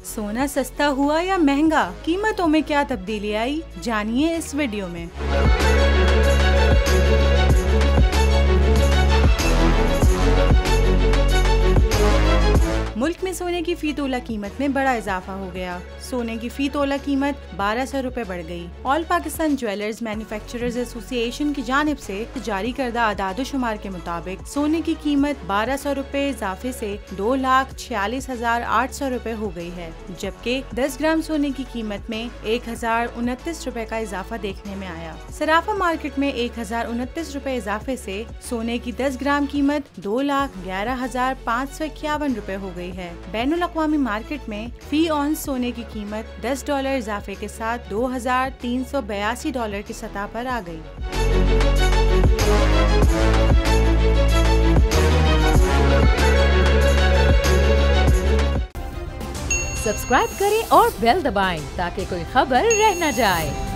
सोना सस्ता हुआ या महंगा, कीमतों में क्या तब्दीली आई, जानिए इस वीडियो में। मुल्क में सोने की फी तोला कीमत में बड़ा इजाफा हो गया। सोने की फी तोला कीमत 1200 रुपए बढ़ गई। All Pakistan jewellers manufacturers association की जानिब से जारी करदा आदाद-ओ-शुमार के मुताबिक सोने की कीमत 1200 रुपए इजाफे से 2,46,800 रुपए हो गई है, जबकि 10 ग्राम सोने की कीमत में 1029 रुपए का इजाफा देखने में आया। सराफा मार्केट में 1029 रुपए इजाफे से सोने की 10 ग्राम कीमत 2,11,551 रुपए हो गई है। बैनुल अक़वामी मार्केट में फी ऑन्स सोने की कीमत $10 इजाफे के साथ $2,382 की सतह पर आ गई। सब्सक्राइब करें और बेल दबाएं ताकि कोई खबर रह न जाए।